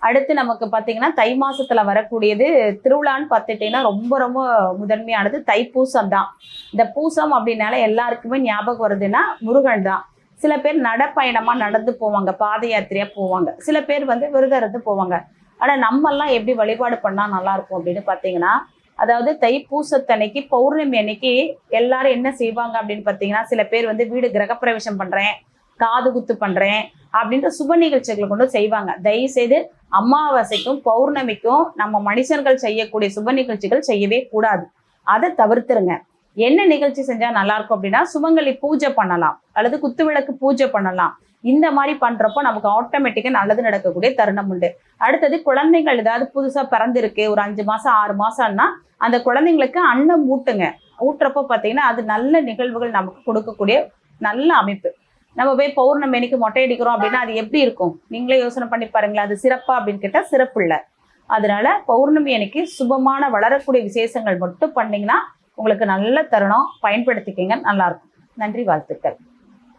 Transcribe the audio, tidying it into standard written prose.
அடுத்து நமக்கு பார்த்தீங்கன்னா தை மாசத்துல வரக்கூடியது திருவிழான்னு பார்த்துட்டீங்கன்னா ரொம்ப ரொம்ப முதன்மையானது தைப்பூசம் தான். இந்த பூசம் அப்படின்னால எல்லாருக்குமே ஞாபகம் வருதுன்னா முருகன் தான். சில பேர் நடப்பயணமா நடந்து போவாங்க, பாத யாத்திரையா போவாங்க. சில பேர் விரதம் இருந்து போவாங்க. ஆனா நம்மெல்லாம் எப்படி வழிபாடு பண்ணா நல்லா இருக்கும் அப்படின்னு பார்த்தீங்கன்னா, அதாவது தைப்பூசத்தன்னைக்கு பௌர்ணமி அன்னைக்கு எல்லாரும் என்ன செய்வாங்க அப்படின்னு பார்த்தீங்கன்னா, சில பேர் வீடு கிரகப்பிரவேசம் பண்றேன், காது குத்து பண்றேன் அப்படின்ற சுப நிகழ்ச்சிகளை கொண்டு செய்வாங்க. தயவு செய்து அமாவாசைக்கும் பௌர்ணமிக்கும் நம்ம மனுஷர்கள் செய்யக்கூடிய சுப நிகழ்ச்சிகள் செய்யவே கூடாது. அதை தவிர்த்துருங்க. என்ன நிகழ்ச்சி செஞ்சா நல்லா இருக்கும் அப்படின்னா, சுமங்கலி பூஜை பண்ணலாம் அல்லது குத்துவிளக்கு பூஜை பண்ணலாம். இந்த மாதிரி பண்றப்போ நமக்கு ஆட்டோமேட்டிக்கா நல்லது நடக்கக்கூடிய தருணம் உண்டு. அடுத்தது குழந்தைகள் ஏதாவது புதுசா பிறந்திருக்கு, ஒரு 5 மாசம் 6 மாசம்னா அந்த குழந்தைங்களுக்கு அன்னம் ஊட்டுங்க. ஊட்டுறப்போ பார்த்தீங்கன்னா அது நல்ல நிகழ்வுகள் நமக்கு கொடுக்கக்கூடிய நல்ல அமைப்பு. நம்ம போய் பௌர்ணமி அன்னைக்கு மொட்டை அடிக்கிறோம் அப்படின்னா அது எப்படி இருக்கும்? நீங்களே யோசனை பண்ணி பாருங்களேன். அது சிறப்பா அப்படின்னு கேட்டா சிறப்பு இல்லை. அதனால பௌர்ணமி அன்னைக்கு சுபமான வளரக்கூடிய விசேஷங்கள் மட்டும் பண்ணீங்கன்னா உங்களுக்கு நல்ல தருணம். பயன்படுத்திக்கிங்க, நல்லா இருக்கும். நன்றி, வாழ்த்துக்கள்.